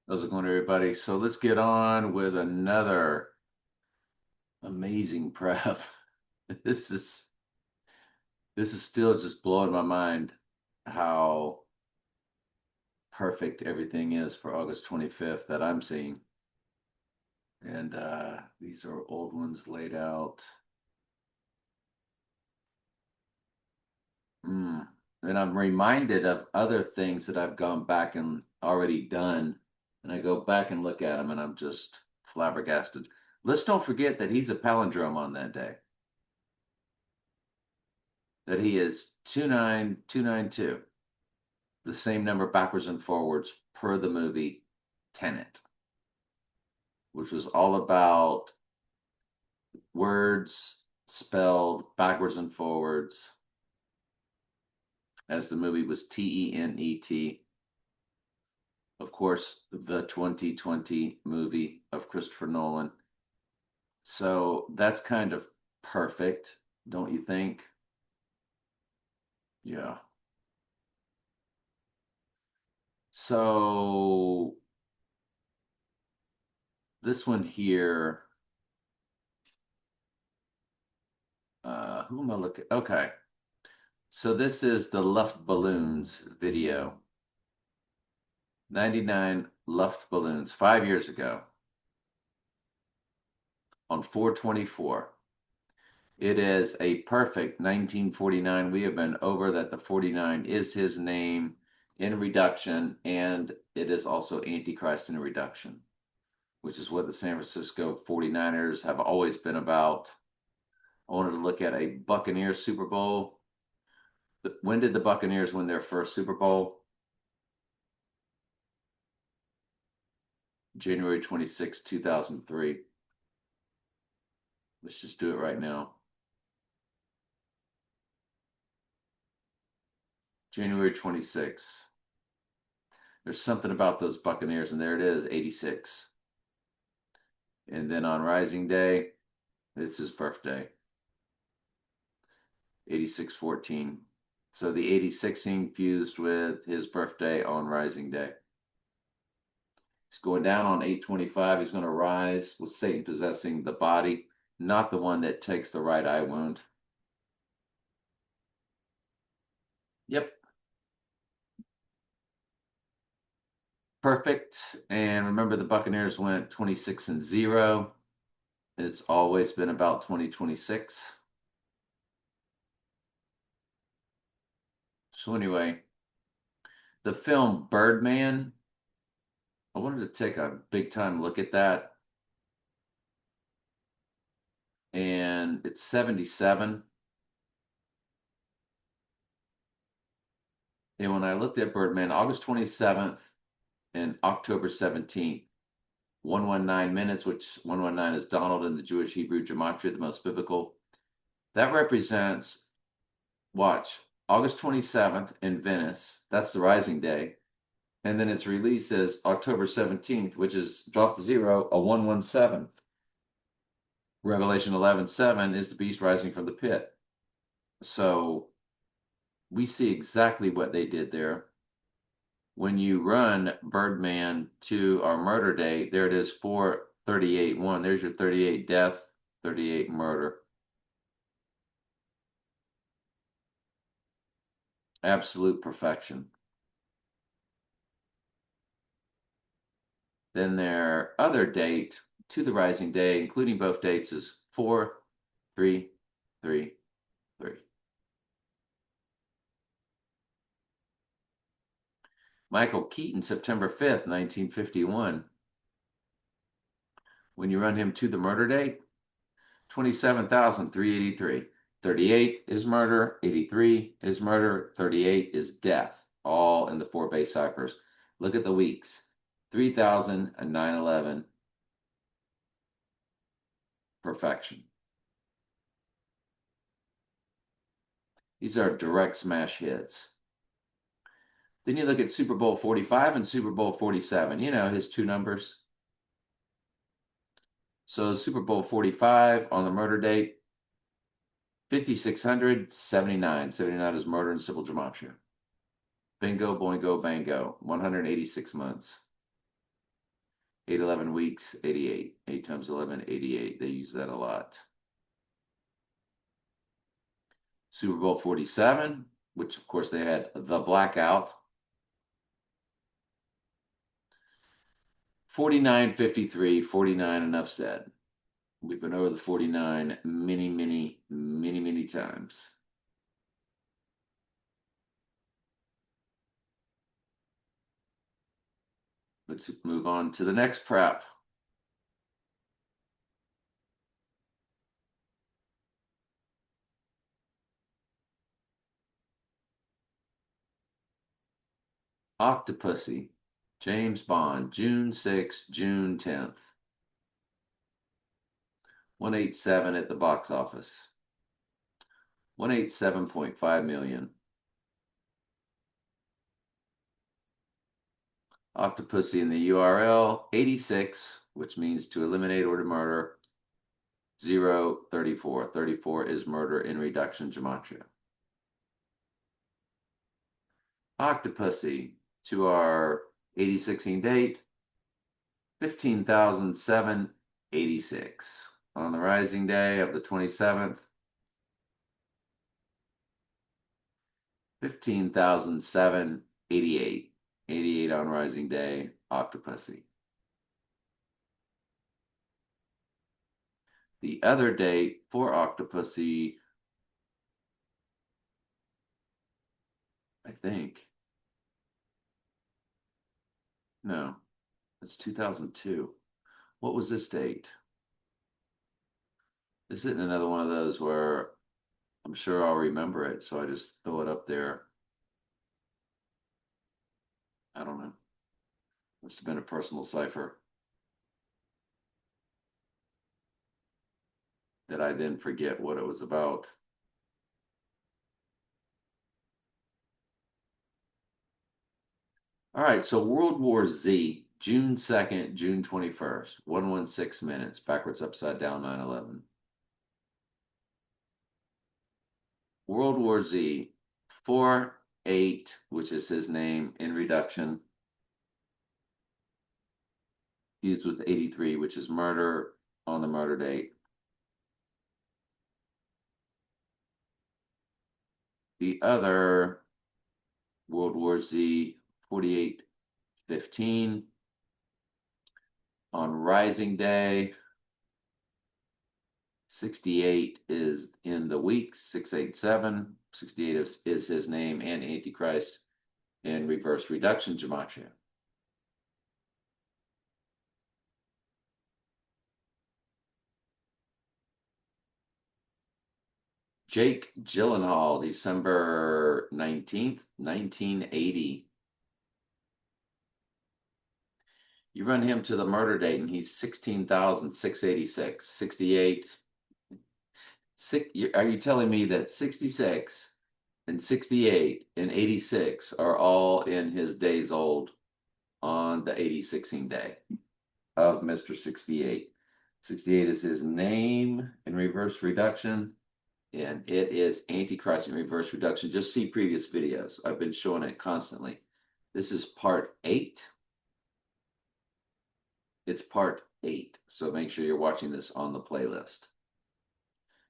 How's it going, everybody? So let's get on with another amazing prep. This is this is still just blowing my mind how perfect everything is for August 25th that I'm seeing. And these are old ones laid out. Mm. And I'm reminded of other things that I've gone back and already done. And I go back and look at them and I'm just flabbergasted. Let's don't forget that he's a palindrome on that day. That he is 29292, the same number backwards and forwards per the movie Tenet, which was all about words spelled backwards and forwards, as the movie was Tenet. Of course, the 2020 movie of Christopher Nolan. So that's kind of perfect, don't you think? Yeah. So this one here, who am I looking? Okay. So this is the Luftballons video. 99 Luftballons 5 years ago on 424. It is a perfect 1949. We have been over that the 49 is his name in reduction, and it is also Antichrist in reduction, which is what the San Francisco 49ers have always been about. I wanted to look at a Buccaneers Super Bowl. When did the Buccaneers win their first Super Bowl? January 26, 2003. Let's just do it right now. January 26th. There's something about those Buccaneers, and there it is, 86. And then on Rising Day, it's his birthday, 8614. So the 86ing fused with his birthday on Rising Day. He's going down on 825. He's going to rise with Satan possessing the body, not the one that takes the right eye wound. Yep. Perfect. And remember, the Buccaneers went 26-0. It's always been about 2026. So anyway, the film Birdman, I wanted to take a big time look at that. And it's 77. And when I looked at Birdman, August 27th and October 17th, 119 minutes, which 119 is Donald in the Jewish Hebrew gematria, the most biblical. That represents, watch, August 27th in Venice. That's the rising day. And then its release is October 17th, which is drop the zero, a 117. Revelation 11:7 is the beast rising from the pit. So we see exactly what they did there. When you run Birdman to our murder day, there it is, 438-1. There's your 38 death, 38 murder. Absolute perfection. Then their other date to the rising day, including both dates, is 4-3-3-3. Michael Keaton, September 5th, 1951. When you run him to the murder date, 27,383. 38 is murder, 83 is murder, 38 is death, all in the four base ciphers. Look at the weeks, 3,000 and 911. Perfection. These are direct smash hits. Then you look at Super Bowl 45 and Super Bowl 47, you know, his two numbers. So Super Bowl 45 on the murder date, 5,600, 79. 79 is murder and civil gematria. Bingo, boingo, bango, 186 months. 8, 11 weeks, 88. 8 times 11, 88. They use that a lot. Super Bowl 47, which of course they had the blackout. 49-53, 49, enough said. We've been over the 49 many times. Let's move on to the next prep. Octopussy, James Bond, June 6th, June 10th. 187 at the box office. 187.5 million. Octopussy in the URL, 86, which means to eliminate or to murder. 034. 34 is murder in reduction gematria. Octopussy to our 8016 date, 15,786. On the rising day of the 27th, 15,788. 88 on rising day, Octopussy. The other date for Octopussy, I think. No, that's 2002. What was this date? This isn't another one of those where I'm sure I'll remember it, so I just throw it up there. I don't know. Must have been a personal cipher that I then forget what it was about. All right, so World War Z, June 2nd, June 21st, 116 minutes, backwards, upside down, 9/11. World War Z, 4-8, which is his name in reduction, used with 83, which is murder on the murder date. The other World War Z, 48-15, on Rising Day. 68 is in the weeks, 687. 68 is his name and Antichrist in reverse reduction gematria. Jake Gyllenhaal, December 19th, 1980. You run him to the murder date and he's 16,686. 68. Are you telling me that 66 and 68 and 86 are all in his days old on the 8016 day of Mr. 68? 68 is his name in reverse reduction, and it is Antichrist in reverse reduction. Just see previous videos. I've been showing it constantly. This is part 8. It's part 8, so make sure you're watching this on the playlist.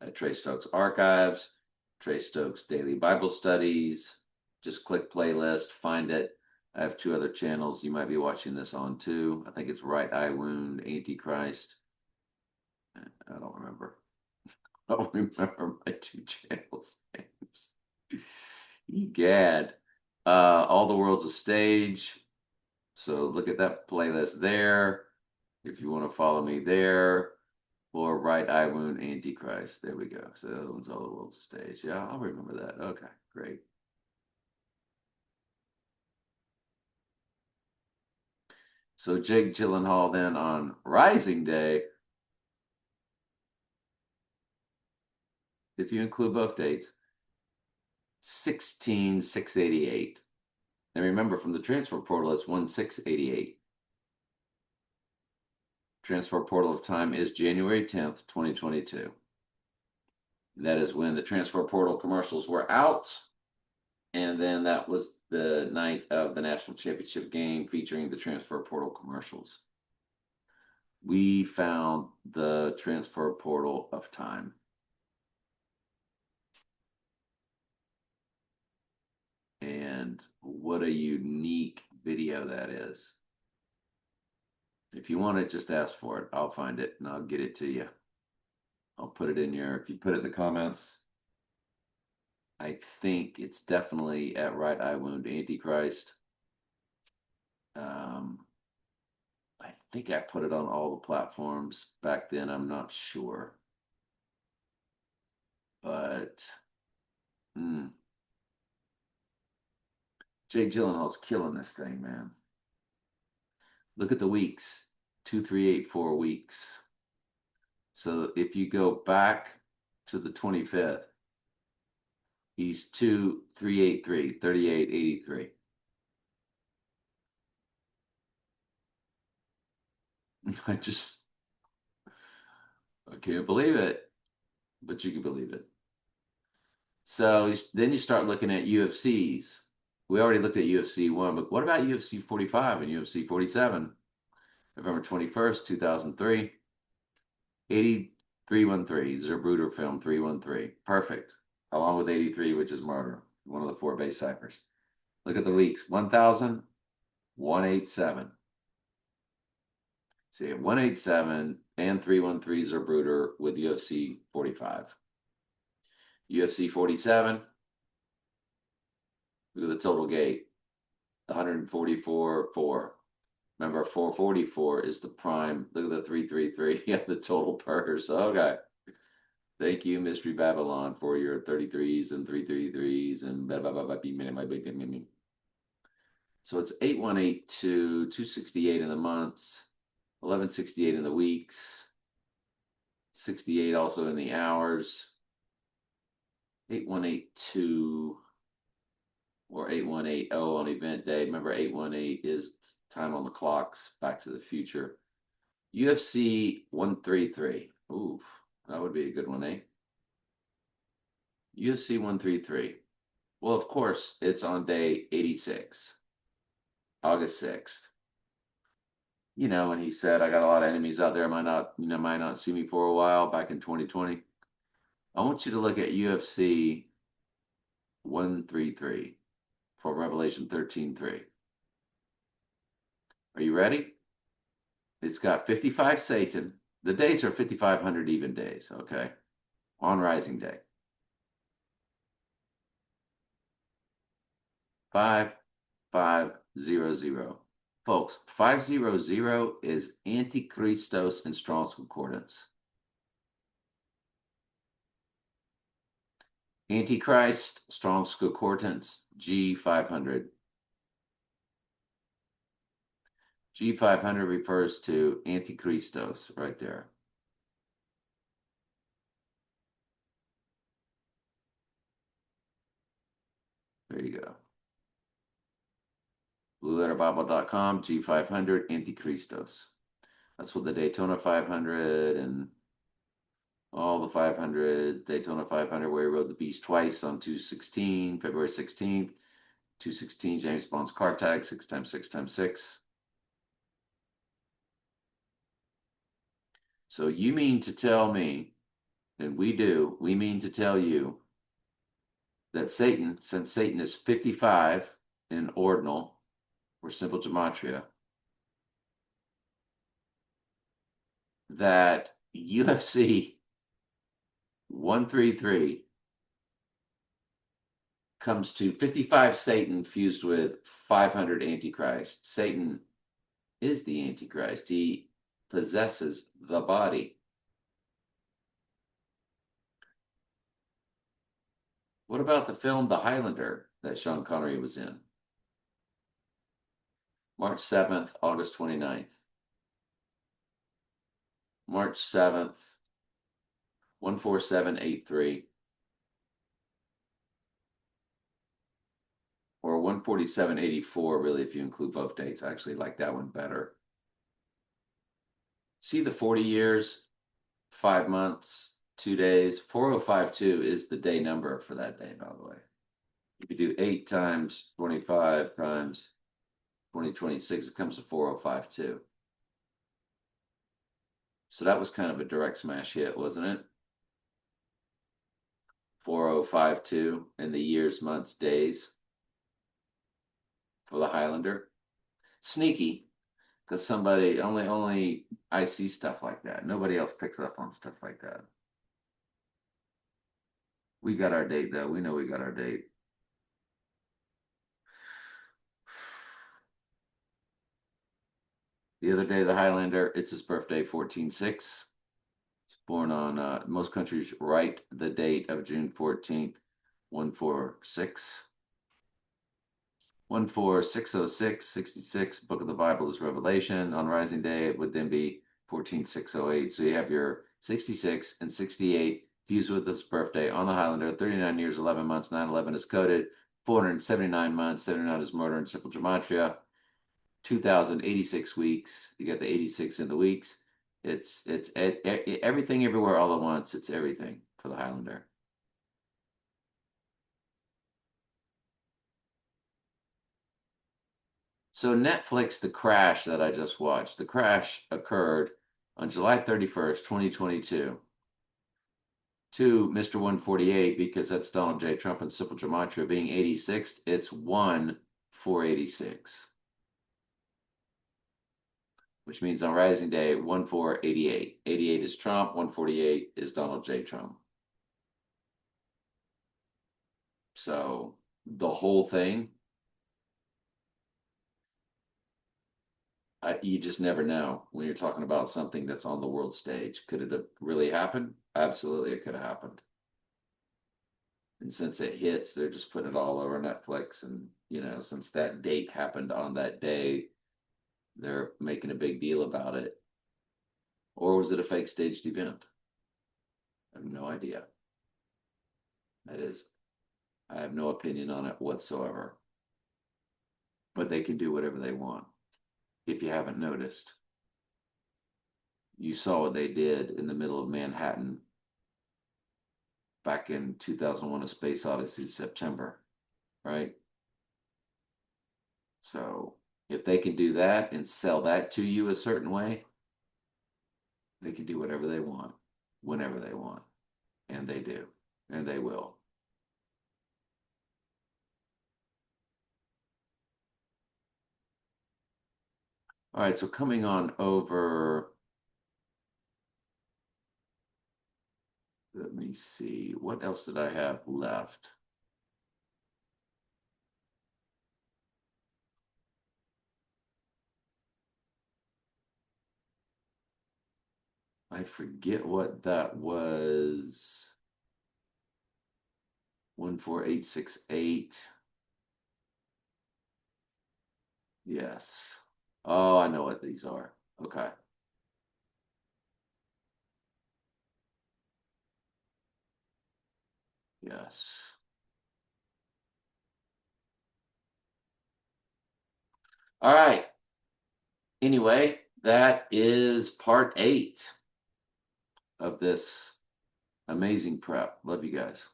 At Trey Stokes Archives, Trey Stokes Daily Bible Studies. Just click playlist, find it. I have 2 other channels you might be watching this on too. I think it's Right Eye Wound, Antichrist. I don't remember. I don't remember my 2 channels' names. Egad. All the World's a Stage. So look at that playlist there if you want to follow me there. Or Right Eye Wound, Antichrist. There we go. So that one's All the World's a Stage. Yeah, I'll remember that. Okay, great. So Jake Gyllenhaal then on Rising Day, if you include both dates, 16,688. And remember, from the transfer portal, it's 1688. Transfer portal of time is January 10th, 2022. And that is when the transfer portal commercials were out. And then that was the night of the national championship game featuring the transfer portal commercials. We found the transfer portal of time. And what a unique video that is. If you want it, just ask for it. I'll find it and I'll get it to you. I'll put it in your, if you put it in the comments. I think it's definitely at Right Eye Wound Antichrist. I think I put it on all the platforms back then. I'm not sure. But Jake Gyllenhaal's killing this thing, man. Look at the weeks. 2384 weeks. So if you go back to the 25th, he's 2383, 3883. I can't believe it, but you can believe it. So then you start looking at UFCs. We already looked at UFC 1, but what about UFC 45 and UFC 47? November 21st, 2003. 8313, Zerbruder film 313. Perfect. Along with 83, which is murder. One of the 4 base ciphers. Look at the weeks. 1,187. See, 187 and 313 Zerbruder with UFC 45. UFC 47. Look at the total gate. 144.4. Remember, 444 is the prime. Look at the 333. Yeah, the total purse. Okay. Thank you, Mystery Babylon, for your 33s and 333s and blah, blah, blah, blah, blah. So it's 8182, 268 in the months, 1168 in the weeks, 68 also in the hours, 8182 or 8180 on event day. Remember, 818 is time on the clocks, Back to the Future. UFC 133. Ooh, that would be a good one, eh? UFC 133. Well, of course, it's on day 86, August 6th. You know, and he said, I got a lot of enemies out there, might not see me for a while back in 2020. I want you to look at UFC 133 for Revelation 13:3. Are you ready? It's got 55 Satan. The days are 5,500 even days, okay? On Rising Day. 5500. Folks, 500 is Antichristos in Strong's Concordance. Antichrist, Strong's Concordance, G500. G500 refers to Antichristos right there. There you go. BlueLetterBible.com, G500, Antichristos. That's what the Daytona 500 and all the 500, Daytona 500, where he rode the beast twice on 2/16, February 16th, 2/16, James Bond's car tag, 6x6x6. So you mean to tell me, and we mean to tell you that Satan, since Satan is 55 in ordinal or simple gematria, that UFC 133 comes to 55 Satan fused with 500 Antichrist. Satan is the Antichrist. He possesses the body. What about the film The Highlander that Sean Connery was in? March 7th, August 29th. March 7th, 14783. Or 14784, really, if you include both dates. I actually like that one better. See the 40 years, 5 months, 2 days. 4052 is the day number for that day, by the way. If you do 8 times 25 times 2026, it comes to 4052. So that was kind of a direct smash hit, wasn't it? 4052 in the years, months, days for the Highlander. Sneaky, because somebody only I see stuff like that. Nobody else picks up on stuff like that. We got our date though. We know we got our date. The other day, the Highlander, it's his birthday, 14/6. He's born on most countries write the date of June 14th, 146. 14606, 66. Book of the Bible is Revelation. On Rising Day, it would then be 14608. So you have your 66 and 68 fused with his birthday on the Highlander. 39 years, 11 months, 911 is coded. 479 months, 79 is murder in simple gematria. 2086 weeks. You got the 86 in the weeks. It's everything everywhere all at once. It's everything for the Highlander. So Netflix, the crash that I just watched, the crash occurred on July 31st, 2022 to Mr. 148 because that's Donald J. Trump and simple gematria being 86th. It's 1/486. Which means on Rising Day, 1/488. 88 is Trump, 148 is Donald J. Trump. So the whole thing, you just never know when you're talking about something that's on the world stage. Could it have really happened? Absolutely, it could have happened. And since it hits, they're just putting it all over Netflix. And, since that date happened on that day, they're making a big deal about it. Or was it a fake staged event? I have no idea. That is, I have no opinion on it whatsoever. But they can do whatever they want. If you haven't noticed, you saw what they did in the middle of Manhattan back in 2001: A Space Odyssey, September, right? So if they can do that and sell that to you a certain way, they can do whatever they want, whenever they want. And they do, and they will. All right, so coming on over, let me see, what else did I have left? I forget what that was. 14868. Yes. Oh, I know what these are. Okay. Yes. All right. Anyway, that is part 8 of this amazing prep. Love you guys.